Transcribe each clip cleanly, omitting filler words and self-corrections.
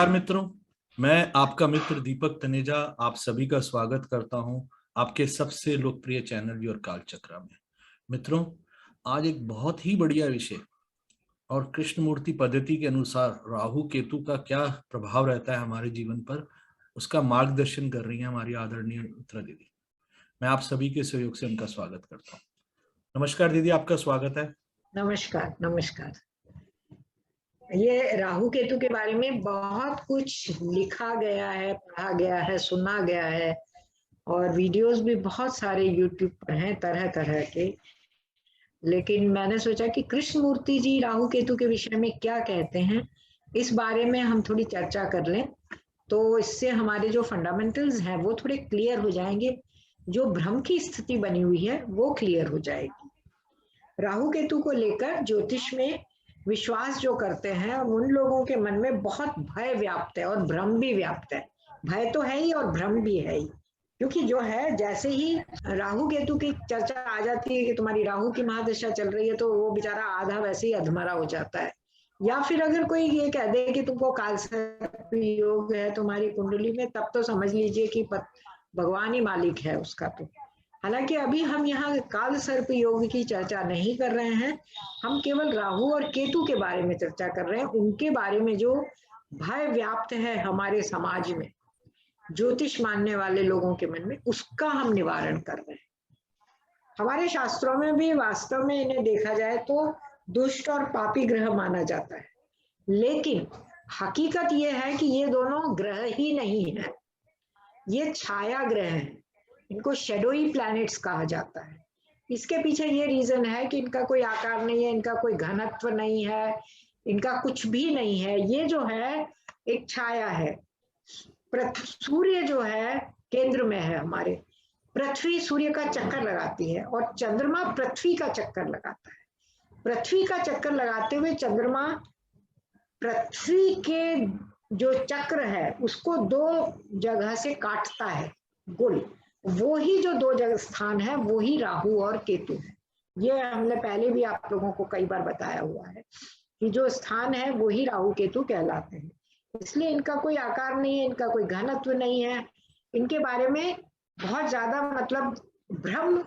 नमस्कार मित्रों। मैं आपका मित्र दीपक तनेजा आप सभी का स्वागत करता हूं आपके सबसे लोकप्रिय चैनल योर कालचक्र में। मित्रों, आज एक बहुत ही बढ़िया विषय और कृष्णमूर्ति पद्धति के अनुसार राहु केतु का क्या प्रभाव रहता है हमारे जीवन पर, उसका मार्गदर्शन कर रही है हमारी आदरणीय मित्रा दीदी। मैं आप सभी के सहयोग से उनका स्वागत करता हूँ। नमस्कार दीदी, आपका स्वागत है। नमस्कार नमस्कार। ये राहु केतु के बारे में बहुत कुछ लिखा गया है, पढ़ा गया है, सुना गया है और वीडियोस भी बहुत सारे यूट्यूब पर हैं तरह तरह के। लेकिन मैंने सोचा कि कृष्णमूर्ति जी राहु केतु के विषय में क्या कहते हैं, इस बारे में हम थोड़ी चर्चा कर लें, तो इससे हमारे जो फंडामेंटल्स हैं वो थोड़े क्लियर हो जाएंगे, जो भ्रम की स्थिति बनी हुई है वो क्लियर हो जाएगी। राहु केतु को लेकर ज्योतिष में विश्वास जो करते हैं उन लोगों के मन में बहुत भय व्याप्त है और भ्रम भी व्याप्त है। भय तो है ही और भ्रम भी है ही, क्योंकि जो है जैसे ही राहु केतु की चर्चा आ जाती है कि तुम्हारी राहु की महादशा चल रही है तो वो बेचारा आधा वैसे ही अधमरा हो जाता है। या फिर अगर कोई ये कह दे कि तुमको कालसर्प योग है तुम्हारी कुंडली में, तब तो समझ लीजिए कि भगवान ही मालिक है उसका। तो हालांकि अभी हम यहाँ काल सर्प योग की चर्चा नहीं कर रहे हैं, हम केवल राहु और केतु के बारे में चर्चा कर रहे हैं। उनके बारे में जो भय व्याप्त है हमारे समाज में, ज्योतिष मानने वाले लोगों के मन में, उसका हम निवारण कर रहे हैं। हमारे शास्त्रों में भी वास्तव में इन्हें देखा जाए तो दुष्ट और पापी ग्रह माना जाता है, लेकिन हकीकत यह है कि ये दोनों ग्रह ही नहीं है, ये छाया ग्रह हैं। इनको शेडोई प्लैनेट्स कहा जाता है। इसके पीछे ये रीजन है कि इनका कोई आकार नहीं है, इनका कोई घनत्व नहीं है, इनका कुछ भी नहीं है। ये जो है एक छाया है। सूर्य जो है केंद्र में है हमारे, पृथ्वी सूर्य का चक्कर लगाती है और चंद्रमा पृथ्वी का चक्कर लगाता है। पृथ्वी का चक्कर लगाते हुए चंद्रमा पृथ्वी के जो चक्र है उसको दो जगह से काटता है गोल। वो ही जो दो जगह स्थान है वो ही राहु और केतु है। ये हमने पहले भी आप लोगों को कई बार बताया हुआ है कि जो स्थान है वो ही राहु केतु कहलाते हैं। इसलिए इनका कोई आकार नहीं है, इनका कोई घनत्व नहीं है, इनके बारे में बहुत ज्यादा मतलब भ्रम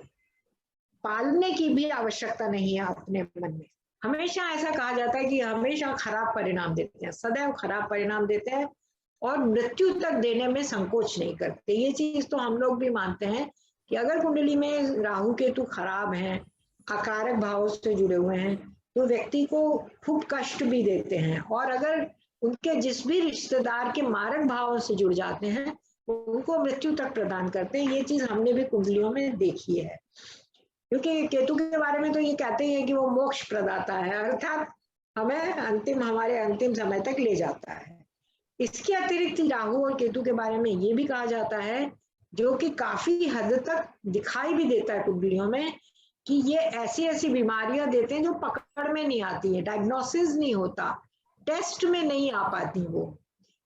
पालने की भी आवश्यकता नहीं है अपने मन में। हमेशा ऐसा कहा जाता है कि हमेशा खराब परिणाम देते हैं, सदैव खराब परिणाम देते हैं और मृत्यु तक देने में संकोच नहीं करते। ये चीज तो हम लोग भी मानते हैं कि अगर कुंडली में राहु केतु खराब हैं, अकारक भाव से जुड़े हुए हैं, तो व्यक्ति को खूब कष्ट भी देते हैं, और अगर उनके जिस भी रिश्तेदार के मारक भाव से जुड़ जाते हैं उनको मृत्यु तक प्रदान करते हैं। ये चीज हमने भी कुंडलियों में देखी है, क्योंकि केतु के बारे में तो ये कहते हैं कि वो मोक्ष प्रदाता है, अर्थात हमें हमारे अंतिम समय तक ले जाता है। इसके अतिरिक्त राहु और केतु के बारे में ये भी कहा जाता है, जो कि काफी हद तक दिखाई भी देता है कुंडलियों में, कि ये ऐसी ऐसी बीमारियां देते हैं जो पकड़ में नहीं आती है, डायग्नोसिस नहीं होता, टेस्ट में नहीं आ पाती। वो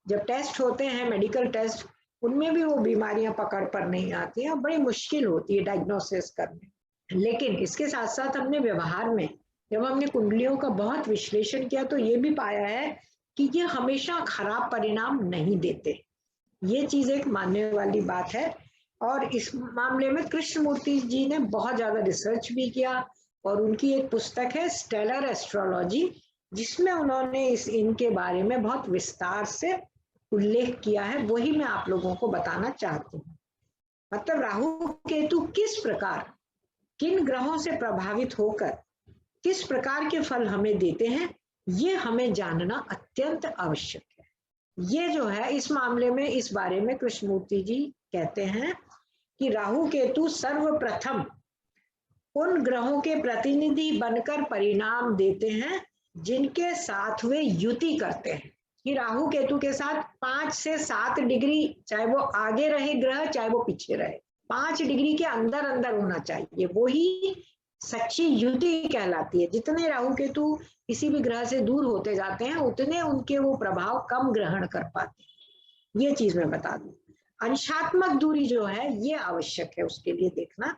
जब टेस्ट होते हैं मेडिकल टेस्ट, उनमें भी वो बीमारियां पकड़ पर नहीं आती हैं, बड़ी मुश्किल होती है डायग्नोसिस करने। लेकिन इसके साथ साथ हमने व्यवहार में जब हमने कुंडलियों का बहुत विश्लेषण किया तो ये भी पाया है कि ये हमेशा खराब परिणाम नहीं देते। ये चीज एक मानने वाली बात है, और इस मामले में कृष्णमूर्ति जी ने बहुत ज्यादा रिसर्च भी किया, और उनकी एक पुस्तक है स्टेलर एस्ट्रोलॉजी, जिसमें उन्होंने इनके बारे में बहुत विस्तार से उल्लेख किया है। वही मैं आप लोगों को बताना चाहती हूँ। मतलब राहु केतु किस प्रकार किन ग्रहों से प्रभावित होकर किस प्रकार के फल हमें देते हैं, ये हमें जानना अत्यंत आवश्यक है। ये जो है इस मामले में, इस बारे में कृष्णमूर्ति जी कहते हैं कि राहु केतु सर्वप्रथम उन ग्रहों के प्रतिनिधि बनकर परिणाम देते हैं जिनके साथ वे युति करते हैं। कि राहु केतु के साथ 5 से 7 डिग्री, चाहे वो आगे रहे ग्रह चाहे वो पीछे रहे, 5 डिग्री के अंदर अंदर होना चाहिए, वो ही सच्ची युति कहलाती है। जितने राहु केतु किसी भी ग्रह से दूर होते जाते हैं उतने उनके वो प्रभाव कम ग्रहण कर पाते हैं। ये चीज मैं बता दूं। अंशात्मक दूरी जो है ये आवश्यक है, उसके लिए देखना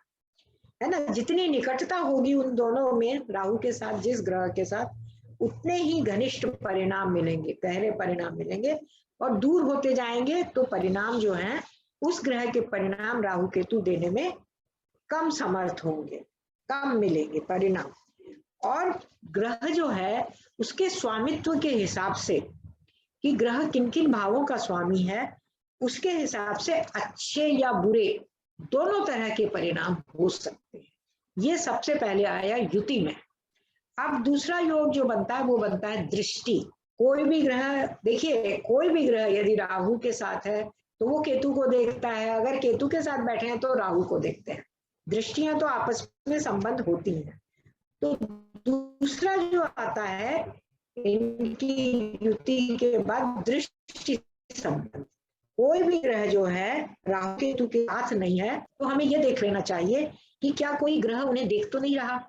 है ना। जितनी निकटता होगी उन दोनों में, राहु के साथ जिस ग्रह के साथ, उतने ही घनिष्ठ परिणाम मिलेंगे, गहरे परिणाम मिलेंगे। और दूर होते जाएंगे तो परिणाम जो है उस ग्रह के परिणाम राहु केतु देने में कम समर्थ होंगे, कम मिलेंगे परिणाम। और ग्रह जो है उसके स्वामित्व के हिसाब से कि ग्रह किन किन भावों का स्वामी है उसके हिसाब से अच्छे या बुरे दोनों तरह के परिणाम हो सकते हैं। ये सबसे पहले आया युति में। अब दूसरा योग जो बनता है वो बनता है दृष्टि। कोई भी ग्रह, देखिए कोई भी ग्रह यदि राहु के साथ है तो वो केतु को देखता है, अगर केतु के साथ बैठे हैं तो राहु को देखते हैं। दृष्टियां तो आपस में संबंध होती हैं। तो दूसरा जो आता है इनकी युति के बाद दृष्टि संबंध। कोई भी ग्रह जो है राहु केतु के साथ नहीं है तो हमें यह देख लेना चाहिए कि क्या कोई ग्रह उन्हें देख तो नहीं रहा।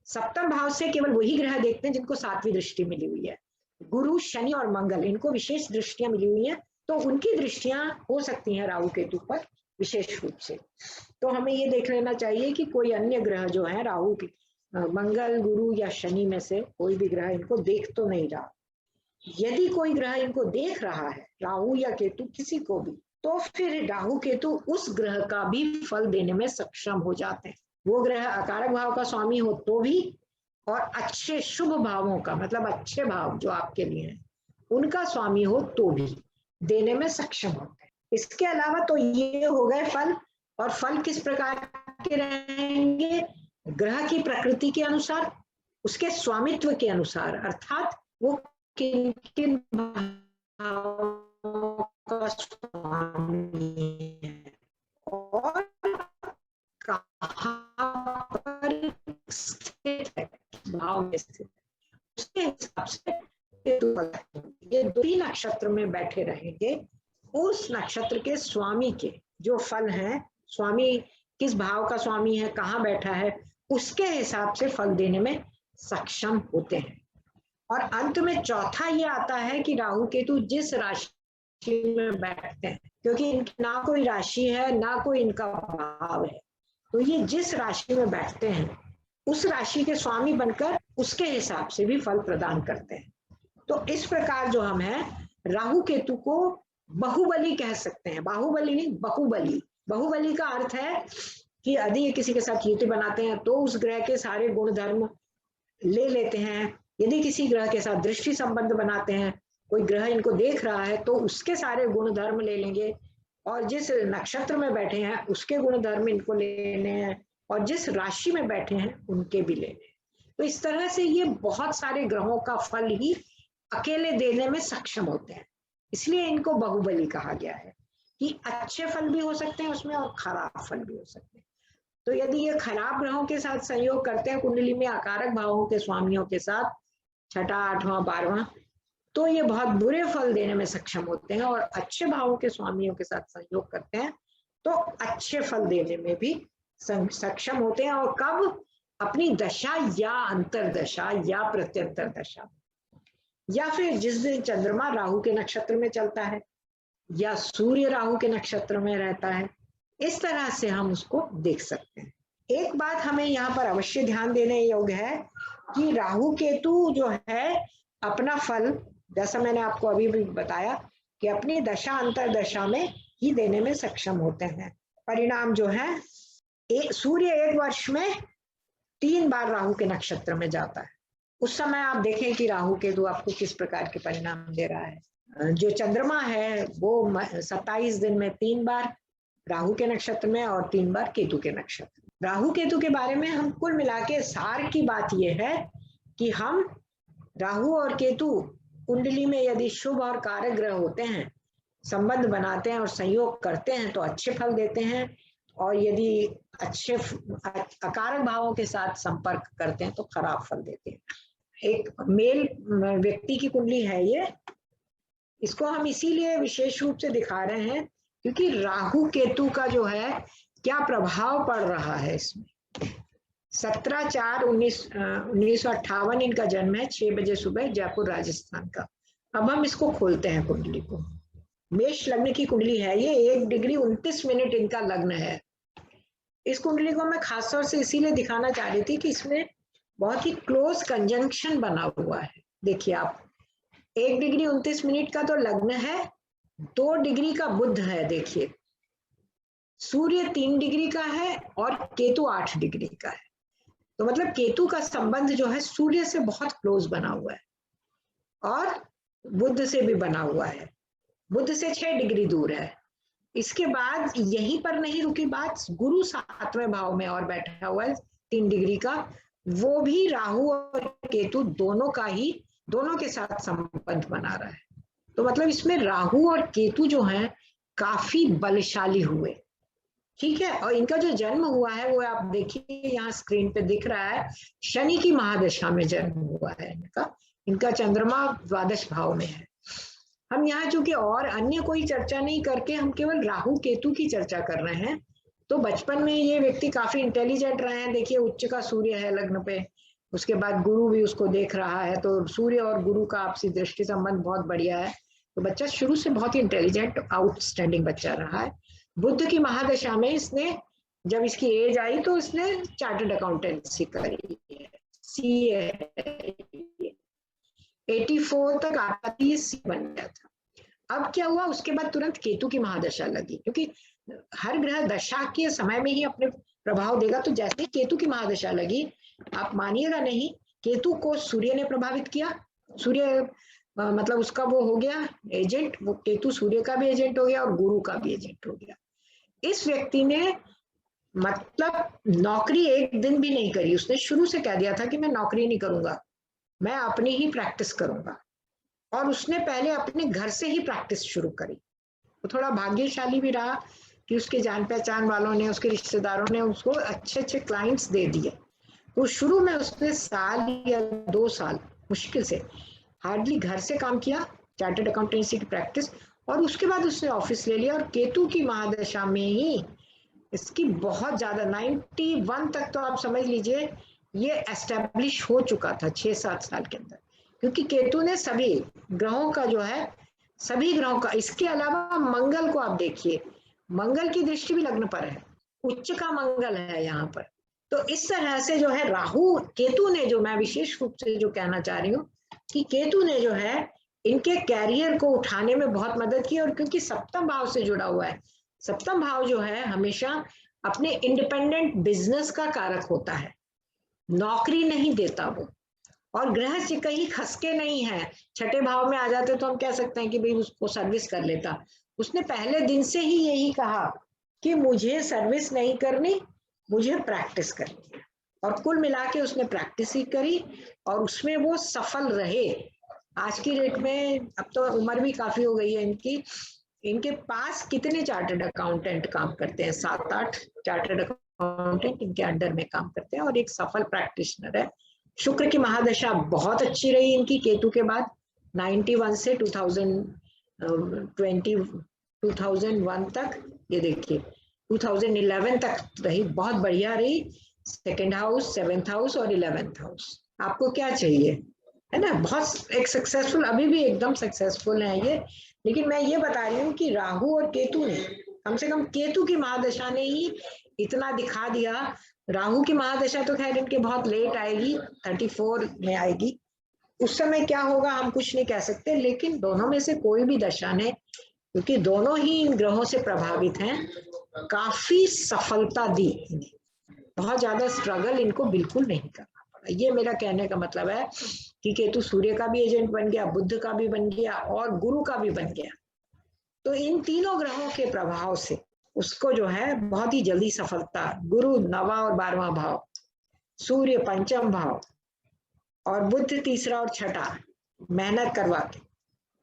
सप्तम भाव से केवल वही ग्रह देखते हैं जिनको सातवीं दृष्टि मिली हुई है। गुरु, शनि और मंगल, इनको विशेष दृष्टियां मिली हुई हैं, तो उनकी दृष्टियां हो सकती हैं राहु केतु पर विशेष रूप से। तो हमें ये देख लेना चाहिए कि कोई अन्य ग्रह जो है राहु की, मंगल, गुरु या शनि में से कोई भी ग्रह इनको देख तो नहीं रहा। यदि कोई ग्रह इनको देख रहा है, राहु या केतु किसी को भी, तो फिर राहु केतु उस ग्रह का भी फल देने में सक्षम हो जाते हैं। वो ग्रह अकारक भाव का स्वामी हो तो भी, और अच्छे शुभ भावों का, मतलब अच्छे भाव जो आपके लिए हैं उनका स्वामी हो तो भी देने में सक्षम होते हैं। इसके अलावा तो ये हो गए फल। और फल किस प्रकार के रहेंगे? ग्रह की प्रकृति के अनुसार, उसके स्वामित्व के अनुसार, अर्थात वो किन किन भावों का स्वामी है और कहाँ पर स्थित है, भाव में स्थित है, उसके हिसाब से ये दो ही नक्षत्र में बैठे रहेंगे। उस नक्षत्र के स्वामी के जो फल हैं, स्वामी किस भाव का स्वामी है, कहाँ बैठा है, उसके हिसाब से फल देने में सक्षम होते हैं। और अंत में चौथा ये आता है कि राहु केतु जिस राशि में बैठते हैं, क्योंकि इनकी ना कोई राशि है ना कोई इनका भाव है, तो ये जिस राशि में बैठते हैं उस राशि के स्वामी बनकर उसके हिसाब से भी फल प्रदान करते हैं। तो इस प्रकार जो हम हैं राहु केतु को बहुबली कह सकते हैं, बाहुबली नहीं, बहुबली। बहुबली का अर्थ है कि यदि ये किसी के साथ युति बनाते हैं तो उस ग्रह के सारे गुण धर्म ले लेते हैं। यदि किसी ग्रह के साथ दृष्टि संबंध बनाते हैं, कोई ग्रह इनको देख रहा है तो उसके सारे गुण धर्म ले लेंगे, और जिस नक्षत्र में बैठे हैं उसके गुण धर्म इनको लेने हैं, और जिस राशि में बैठे हैं उनके भी लेने हैं। तो इस तरह से ये बहुत सारे ग्रहों का फल ही अकेले देने में सक्षम होते हैं, इसलिए इनको बहुबली कहा गया है कि अच्छे फल भी हो सकते हैं उसमें और खराब फल भी हो सकते हैं। तो यदि ये खराब ग्रहों के साथ संयोग करते हैं कुंडली में, अकारक भावों के स्वामियों के साथ, छठा, आठवां, 12वां, तो ये बहुत बुरे फल देने में सक्षम होते हैं। और अच्छे भावों के स्वामियों के साथ संयोग करते हैं तो अच्छे फल देने में भी सक्षम होते हैं। और कब? अपनी दशा या अंतरदशा या प्रत्यंतर दशा, या फिर जिस दिन चंद्रमा राहु के नक्षत्र में चलता है या सूर्य राहु के नक्षत्र में रहता है, इस तरह से हम उसको देख सकते हैं। एक बात हमें यहाँ पर अवश्य ध्यान देने योग्य है कि राहु केतु जो है अपना फल, जैसा मैंने आपको अभी भी बताया कि अपनी दशा अंतरदशा में ही देने में सक्षम होते हैं। परिणाम जो है, सूर्य एक वर्ष में 3 बार राहु के नक्षत्र में जाता है, उस समय आप देखें कि राहु केतु आपको किस प्रकार के परिणाम दे रहा है। जो चंद्रमा है वो 27 दिन में 3 बार राहु के नक्षत्र में और 3 बार केतु के नक्षत्र। राहु केतु के बारे में हम कुल मिला के सार की बात यह है कि हम राहु और केतु कुंडली में यदि शुभ और कारक ग्रह होते हैं, संबंध बनाते हैं और संयोग करते हैं तो अच्छे फल देते हैं, और यदि अच्छे अकारक भावों के साथ संपर्क करते हैं तो खराब फल देते हैं। एक मेल व्यक्ति की कुंडली है ये, इसको हम इसीलिए विशेष रूप से दिखा रहे हैं क्योंकि राहु केतु का जो है क्या प्रभाव पड़ रहा है इसमें। 17/4/1958 इनका जन्म है, 6 बजे सुबह, जयपुर राजस्थान का। अब हम इसको खोलते हैं कुंडली को। मेष लग्न की कुंडली है ये, 1 डिग्री 29 मिनट इनका लग्न है। इस कुंडली को मैं खासतौर से इसीलिए दिखाना चाह रही थी कि इसमें बहुत ही क्लोज कंजंक्शन बना हुआ है। देखिए आप, 1 डिग्री 29 मिनट का तो लग्न है 2 डिग्री का बुध है, देखिए सूर्य 3 डिग्री का है और केतु 8 डिग्री का है। तो मतलब केतु का संबंध जो है सूर्य से बहुत क्लोज बना हुआ है और बुध से भी बना हुआ है। बुध से 6 डिग्री दूर है। इसके बाद यहीं पर नहीं रुकी बात, गुरु 7वें भाव में और बैठा हुआ है 3 डिग्री का, वो भी राहु और केतु दोनों के साथ संबंध बना रहा है। तो मतलब इसमें राहु और केतु जो हैं काफी बलशाली हुए, ठीक है। और इनका जो जन्म हुआ है वो आप देखिए यहाँ स्क्रीन पे दिख रहा है, शनि की महादशा में जन्म हुआ है इनका चंद्रमा द्वादश भाव में है। हम यहाँ चूंकि और अन्य कोई चर्चा नहीं करके हम केवल राहु केतु की चर्चा कर रहे हैं। तो बचपन में ये व्यक्ति काफी इंटेलिजेंट रहे हैं। देखिए उच्च का सूर्य है लग्न पे, उसके बाद गुरु भी उसको देख रहा है, तो सूर्य और गुरु का आपसी दृष्टि संबंध बहुत बढ़िया है। तो बच्चा शुरू से बहुत ही इंटेलिजेंट आउटस्टैंडिंग बच्चा रहा है। बुध की महादशा में इसने, जब इसकी एज आई तो इसने चार्टर्ड अकाउंटेंसी करी, CA 84 तक आती सी बन गया था। अब क्या हुआ, उसके बाद तुरंत केतु की महादशा लगी, क्योंकि हर ग्रह दशा के समय में ही अपने प्रभाव देगा। तो जैसे केतु की महादशा लगी, आप मानिएगा नहीं, केतु को सूर्य ने प्रभावित किया। सूर्य मतलब उसका वो हो गया एजेंट, वो केतु सूर्य का भी एजेंट हो गया और गुरु का भी एजेंट हो गया। इस व्यक्ति ने मतलब नौकरी एक दिन भी नहीं करी, उसने शुरू से कह दिया था कि मैं नौकरी नहीं करूंगा, मैं अपनी ही प्रैक्टिस करूंगा। और उसने पहले अपने घर से ही प्रैक्टिस शुरू करी। वो थोड़ा भाग्यशाली भी रहा कि उसके जान पहचान वालों ने, उसके रिश्तेदारों ने उसको अच्छे अच्छे क्लाइंट्स दे दिए। तो शुरू में उसने 1 या 2 साल मुश्किल से हार्डली घर से काम किया, चार्टर्ड अकाउंटेंसी की प्रैक्टिस, और उसके बाद उसने ऑफिस ले लिया। और केतु की महादशा में ही इसकी बहुत ज्यादा 91 तक तो आप समझ लीजिए ये एस्टेब्लिश हो चुका था 6-7 साल के अंदर, क्योंकि केतु ने सभी ग्रहों का जो है, सभी ग्रहों का, इसके अलावा मंगल को आप देखिए, मंगल की दृष्टि भी लग्न पर है, उच्च का मंगल है यहाँ पर। तो इस तरह से जो है राहु केतु ने, जो मैं विशेष रूप से जो कहना चाह रही हूँ कि केतु ने जो है इनके कैरियर को उठाने में बहुत मदद की। और क्योंकि सप्तम भाव से जुड़ा हुआ है, सप्तम भाव जो है हमेशा अपने इंडिपेंडेंट बिजनेस का कारक होता है, नौकरी नहीं देता वो। और ग्रह से कहीं खसके नहीं है, 6ठे भाव में आ जाते तो हम कह सकते हैं कि भाई उसको सर्विस कर लेता। उसने पहले दिन से ही यही कहा कि मुझे सर्विस नहीं करनी, मुझे प्रैक्टिस करनी है। और कुल मिला के उसने प्रैक्टिस ही करी और उसमें वो सफल रहे। आज की डेट में, अब तो उम्र भी काफी हो गई है इनकी, इनके पास कितने चार्टर्ड अकाउंटेंट काम करते हैं, 7-8 चार्टर्ड अकाउंटेंट इनके अंडर में काम करते हैं और एक सफल प्रैक्टिशनर है। शुक्र की महादशा बहुत अच्छी रही इनकी केतु के बाद, 91 से 2001 तक, ये देखिए 2011 तक रही, बहुत बढ़िया रही। 2nd हाउस, 7th हाउस और 11th हाउस, आपको क्या चाहिए, है ना। बहुत एक सक्सेसफुल, अभी भी एकदम सक्सेसफुल है ये। लेकिन मैं ये बता रही हूँ कि राहु और केतु ने, कम से कम केतु की महादशा ने ही इतना दिखा दिया। राहु की महादशा तो खैर इनके बहुत लेट आएगी, 34 में आएगी, उस समय क्या होगा हम कुछ नहीं कह सकते। लेकिन दोनों में से कोई भी दशा ने, क्योंकि दोनों ही इन ग्रहों से प्रभावित हैं, काफी सफलता दी इन्हें, बहुत ज्यादा स्ट्रगल इनको बिल्कुल नहीं करना पड़ा। ये मेरा कहने का मतलब है कि केतु सूर्य का भी एजेंट बन गया, बुध का भी बन गया और गुरु का भी बन गया। तो इन तीनों ग्रहों के प्रभाव से उसको जो है बहुत ही जल्दी सफलता, गुरु 9वां और 12वां भाव, सूर्य 5म भाव और बुध 3रा और 6ठा, मेहनत करवा के,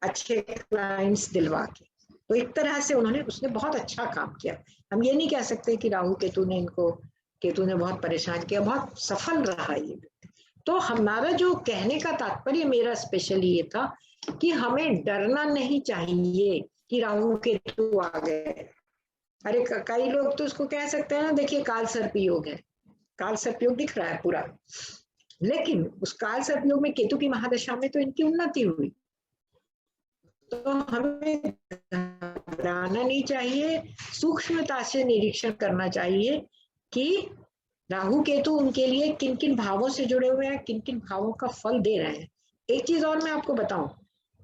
अच्छे क्लाइंट्स दिलवा के। तो एक तरह से उसने बहुत अच्छा काम किया। हम ये नहीं कह सकते कि राहु केतु ने बहुत परेशान किया, बहुत सफल रहा ये। तो हमारा जो कहने का तात्पर्य मेरा स्पेशली ये था कि हमें डरना नहीं चाहिए कि राहु केतु आ गए। अरे कई लोग तो उसको कह सकते हैं ना, देखिए काल सर्प योग है, काल सर्प योग दिख रहा है पूरा, लेकिन उस काल सर्प योग में केतु की महादशा में तो इनकी उन्नति हुई। तो हमें घबराना नहीं चाहिए, सूक्ष्मता से निरीक्षण करना चाहिए कि राहु केतु उनके लिए किन किन भावों से जुड़े हुए हैं, किन किन भावों का फल दे रहे हैं। एक चीज और मैं आपको बताऊं,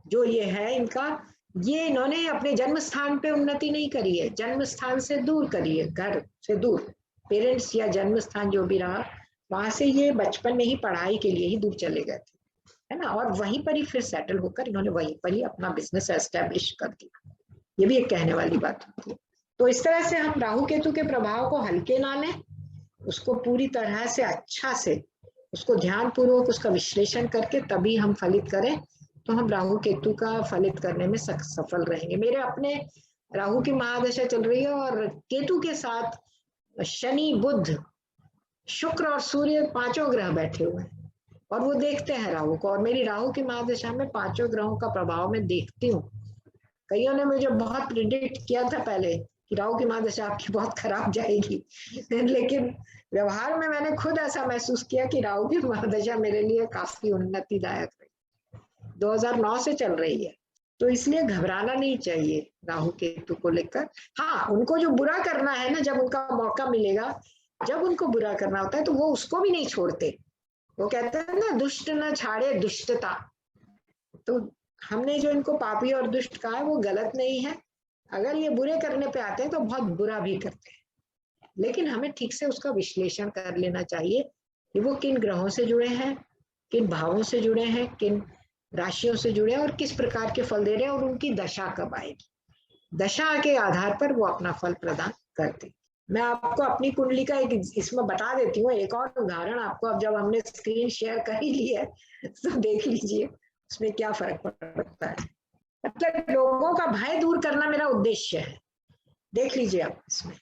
जो ये है इनका ये इन्होंने अपने जन्म स्थान पे उन्नति नहीं करी है, जन्म स्थान से दूर करी है, घर से दूर, पेरेंट्स या जन्म स्थान जो भी रहा वहां से ये बचपन में ही पढ़ाई के लिए ही दूर चले गए थे, है ना, और वहीं पर ही फिर सेटल होकर इन्होंने वहीं पर ही अपना बिजनेस एस्टेब्लिश कर दिया। ये भी एक कहने वाली बात होती है। तो इस तरह से हम राहु केतु के प्रभाव को हल्के ना लें, उसको पूरी तरह से अच्छा से उसको ध्यान पूर्वक उसका विश्लेषण करके तभी हम फलित करें, तो हम राहु केतु का फलित करने में सफल रहेंगे। मेरे अपने राहु की महादशा चल रही है और केतु के साथ शनि, बुध, शुक्र और सूर्य पांचों ग्रह बैठे हुए हैं और वो देखते हैं राहु को, और मेरी राहु की महादशा में पांचों ग्रहों का प्रभाव मैं देखती हूँ। कईयों ने मुझे बहुत प्रिडिक्ट किया था पहले कि राहु की महादशा आपकी बहुत खराब जाएगी लेकिन व्यवहार में मैंने खुद ऐसा महसूस किया कि राहु की महादशा मेरे लिए काफी उन्नतिदायक रही, 2009 से चल रही है। तो इसलिए घबराना नहीं चाहिए राहु केतु को लेकर। हाँ, उनको जो बुरा करना है ना, जब उनका मौका मिलेगा, जब उनको बुरा करना होता है तो वो उसको भी नहीं छोड़ते। वो कहते हैं ना, दुष्ट न छाड़े दुष्टता। तो हमने जो इनको पापी और दुष्ट कहा है वो गलत नहीं है, अगर ये बुरे करने पे आते हैं तो बहुत बुरा भी करते हैं, लेकिन हमें ठीक से उसका विश्लेषण कर लेना चाहिए कि वो किन ग्रहों से जुड़े हैं, किन भावों से जुड़े हैं, किन राशियों से जुड़े हैं और किस प्रकार के फल दे रहे हैं, और उनकी दशा कब आएगी। दशा के आधार पर वो अपना फल प्रदान करते। मैं आपको अपनी कुंडली का एक इसमें बता देती हूँ, एक और उदाहरण आपको, अब जब हमने स्क्रीन शेयर कर ही ली है तो देख लीजिए उसमें क्या फर्क पड़ता है। मतलब लोगों का भय दूर करना मेरा उद्देश्य है। देख लीजिए आप, इसमें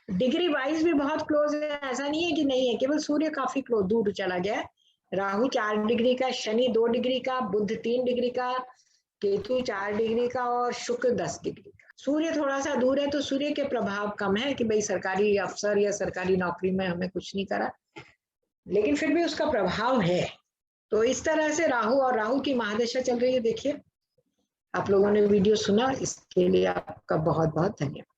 डिग्री वाइज भी बहुत क्लोज है, ऐसा नहीं है कि नहीं है, केवल सूर्य काफी क्लोज दूर चला गया। राहु 4 डिग्री का, शनि 2 डिग्री का, बुध 3 डिग्री का, केतु 4 डिग्री का और शुक्र 10 डिग्री का। सूर्य थोड़ा सा दूर है तो सूर्य के प्रभाव कम है कि भाई सरकारी अफसर या सरकारी नौकरी में हमें कुछ नहीं करा, लेकिन फिर भी उसका प्रभाव है। तो इस तरह से राहु और राहु की महादशा चल रही है। देखिए, आप लोगों ने वीडियो सुना, इसके लिए आपका बहुत बहुत धन्यवाद।